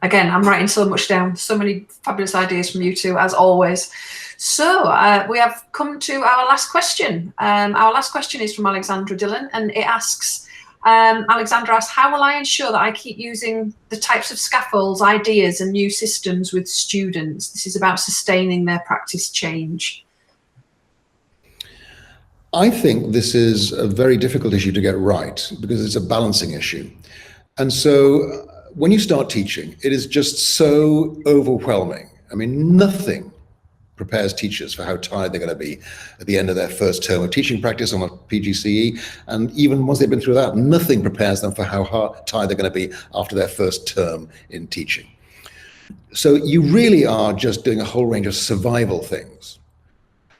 Again, I'm writing so much down. So many fabulous ideas from you two, as always. So we have come to our last question. Our last question is from Alexandra Dylan, and it asks, Alexandra asks, how will I ensure that I keep using the types of scaffolds, ideas and new systems with students? This is about sustaining their practice change. I think this is a very difficult issue to get right because it's a balancing issue. And so when you start teaching, it is just so overwhelming. I mean, nothing prepares teachers for how tired they're going to be at the end of their first term of teaching practice on a PGCE. And even once they've been through that, nothing prepares them for how tired they're going to be after their first term in teaching. So you really are just doing a whole range of survival things.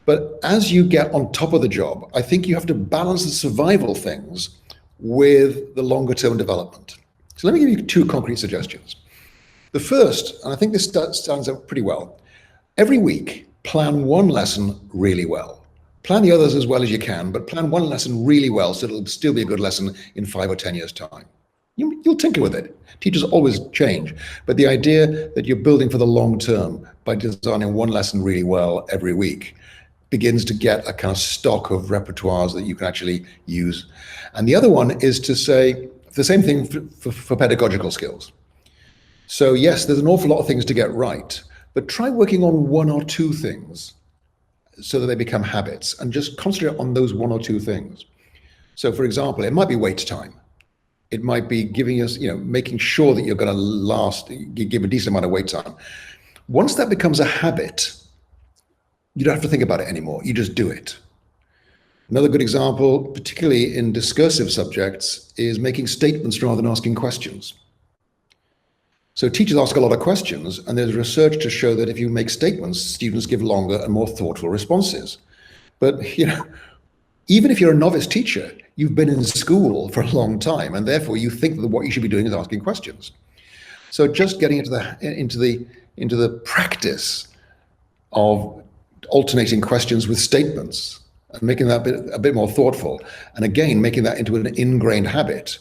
But as you get on top of the job, I think you have to balance the survival things with the longer term development. So let me give you 2 concrete suggestions. The first, and I think this stands out pretty well, every week, plan 1 lesson really well. Plan the others as well as you can, but plan 1 lesson really well so it'll still be a good lesson in 5 or 10 years' time. You'll tinker with it. Teachers always change, but the idea that you're building for the long term by designing 1 lesson really well every week begins to get a kind of stock of repertoires that you can actually use. And the other one is to say the same thing for pedagogical skills. So yes, there's an awful lot of things to get right, but try working on 1 or 2 things so that they become habits, and just concentrate on those 1 or 2 things. So for example, it might be wait time. It might be giving us, making sure that you're going to give a decent amount of wait time. Once that becomes a habit, you don't have to think about it anymore. You just do it. Another good example, particularly in discursive subjects, is making statements rather than asking questions. So teachers ask a lot of questions, and there's research to show that if you make statements, students give longer and more thoughtful responses. But even if you're a novice teacher, you've been in school for a long time, and therefore you think that what you should be doing is asking questions. So just getting into the practice of alternating questions with statements and making that a bit more thoughtful, and again making that into an ingrained habit,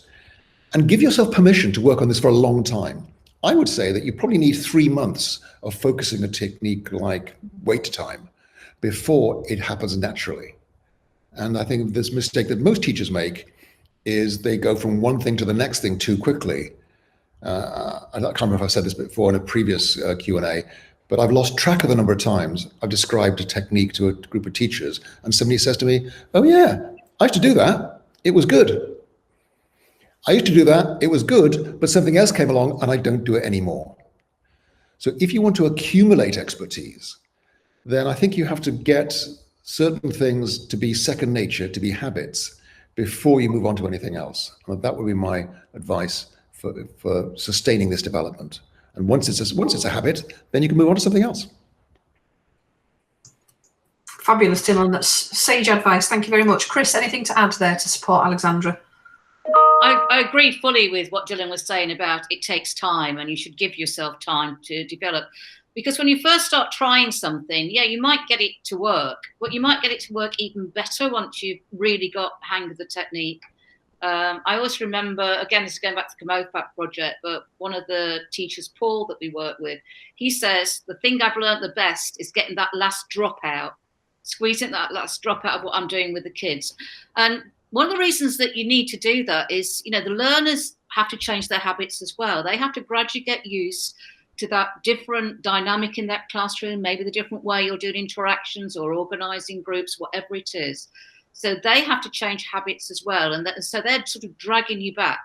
and give yourself permission to work on this for a long time. I would say that you probably need 3 months of focusing a technique like wait time before it happens naturally. And I think this mistake that most teachers make is they go from one thing to the next thing too quickly. I can't remember if I've said this before in a previous Q&A, but I've lost track of the number of times I've described a technique to a group of teachers, and somebody says to me, "Oh yeah, I used to do that. It was good. I used to do that. It was good, but something else came along and I don't do it anymore." So if you want to accumulate expertise, then I think you have to get certain things to be second nature, to be habits, before you move on to anything else. And that would be my advice for sustaining this development. And once it's a habit, then you can move on to something else. Fabulous, Dylan. That's sage advice. Thank you very much. Chris, anything to add there to support Alexandra? I agree fully with what Dylan was saying about it takes time, and you should give yourself time to develop. Because when you first start trying something, yeah, you might get it to work, but you might get it to work even better once you've really got the hang of the technique. I always remember, again, this is going back to the CMOFAP project, but one of the teachers, Paul, that we work with, he says, the thing I've learned the best is getting that last drop out, squeezing that last drop out of what I'm doing with the kids. And one of the reasons that you need to do that is, the learners have to change their habits as well. They have to gradually get used to that different dynamic in that classroom, maybe the different way you're doing interactions or organising groups, whatever it is. So they have to change habits as well. And so they're sort of dragging you back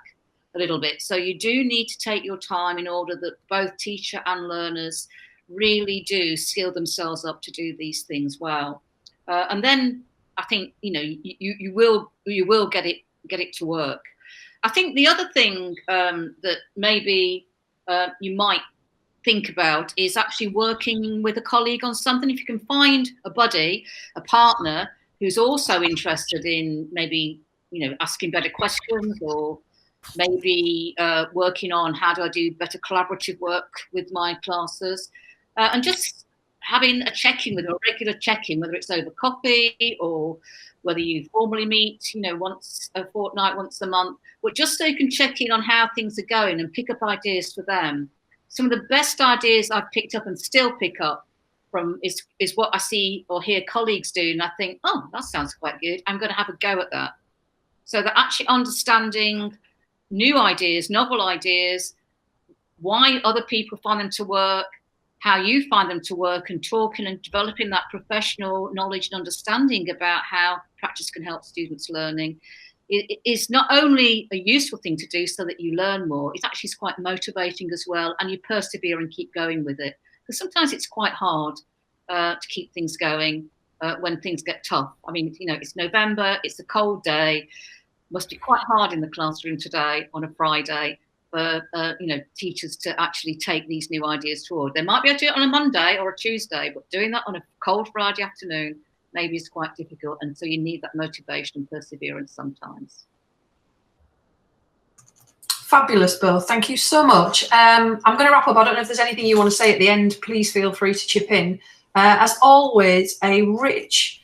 a little bit. So you do need to take your time in order that both teacher and learners really do skill themselves up to do these things well. And then I think, you will get it to work. I think the other thing that maybe you might think about is actually working with a colleague on something. If you can find a buddy, a partner who's also interested in maybe, asking better questions, or maybe working on how do I do better collaborative work with my classes, and just having a check-in with them, a regular check-in, whether it's over coffee or whether you formally meet, once a fortnight, once a month, but just so you can check in on how things are going and pick up ideas for them. Some of the best ideas I've picked up and still pick up from is what I see or hear colleagues do, and I think, oh, that sounds quite good. I'm going to have a go at that. So they're actually understanding new ideas, novel ideas, why other people find them to work, how you find them to work, and talking and developing that professional knowledge and understanding about how practice can help students' learning. It is not only a useful thing to do so that you learn more, it's actually quite motivating as well, and you persevere and keep going with it. Because sometimes it's quite hard. to keep things going when things get tough. I mean, you know, it's November, it's a cold day, must be quite hard in the classroom today on a Friday for you know, teachers to actually take these new ideas forward. They might be able to do it on a Monday or a Tuesday, but doing that on a cold Friday afternoon maybe is quite difficult, and so you need that motivation and perseverance sometimes. Fabulous, both. Thank you so much. I'm going to wrap up. I don't know if there's anything you want to say at the end. Please feel free to chip in. As always, a rich,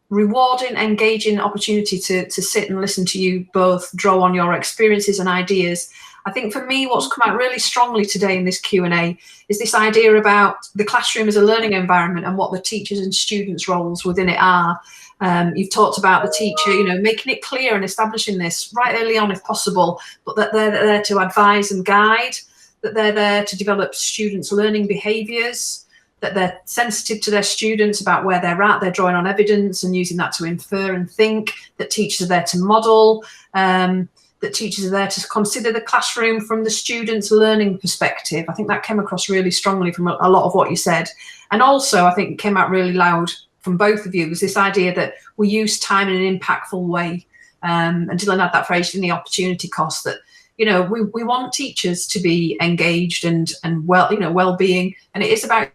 rewarding, engaging opportunity to sit and listen to you both draw on your experiences and ideas. I think for me, what's come out really strongly today in this Q&A is this idea about the classroom as a learning environment and what the teachers and students' roles within it are. You've talked about the teacher, you know, making it clear and establishing this right early on if possible, but that they're there to advise and guide, that they're there to develop students' learning behaviours, that they're sensitive to their students about where they're at, they're drawing on evidence and using that to infer and think, that teachers are there to model, that teachers are there to consider the classroom from the students' learning perspective. I think that came across really strongly from a lot of what you said. And also, I think it came out really loud from both of you, was this idea that we use time in an impactful way. And Dylan had that phrase in the opportunity cost, that, you know, we want teachers to be engaged and well, you know, well-being, and it is about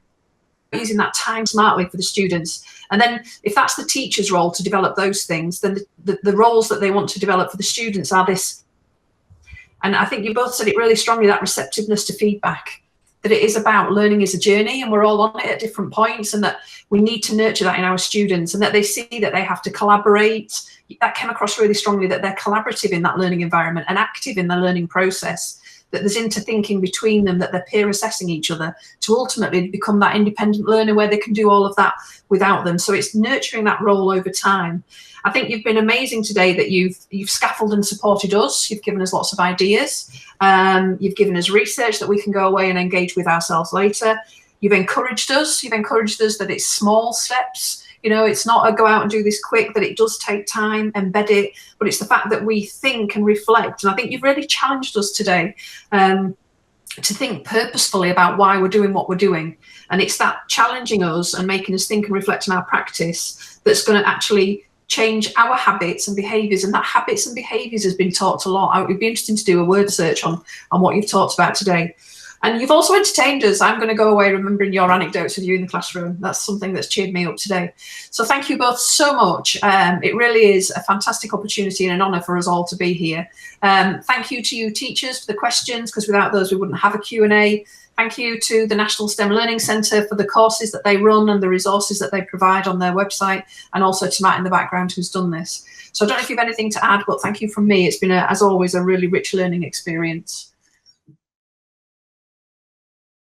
using that time smartly for the students. And then if that's the teacher's role to develop those things, then the roles that they want to develop for the students are this. And I think you both said it really strongly, that receptiveness to feedback, that it is about learning as a journey and we're all on it at different points, and that we need to nurture that in our students, and that they see that they have to collaborate. That came across really strongly, that they're collaborative in that learning environment and active in the learning process, that there's interthinking between them, that they're peer assessing each other to ultimately become that independent learner where they can do all of that without them. So it's nurturing that role over time. I think you've been amazing today, that you've scaffolded and supported us. You've given us lots of ideas. You've given us research that we can go away and engage with ourselves later. You've encouraged us. You've encouraged us that it's small steps. You know, it's not a go out and do this quick, that it does take time, embed it, but it's the fact that we think and reflect. And I think you've really challenged us today to think purposefully about why we're doing what we're doing. And it's that challenging us and making us think and reflect on our practice that's going to actually change our habits and behaviours. And that habits and behaviours has been talked a lot. It would be interesting to do a word search on what you've talked about today. And you've also entertained us. I'm going to go away remembering your anecdotes with you in the classroom. That's something that's cheered me up today. So thank you both so much. It really is a fantastic opportunity and an honour for us all to be here. Thank you to you teachers for the questions, because without those we wouldn't have a Q&A. Thank you to the National STEM Learning Centre for the courses that they run and the resources that they provide on their website, and also to Matt in the background who's done this. So I don't know if you have anything to add, but thank you from me. It's been, as always, a really rich learning experience.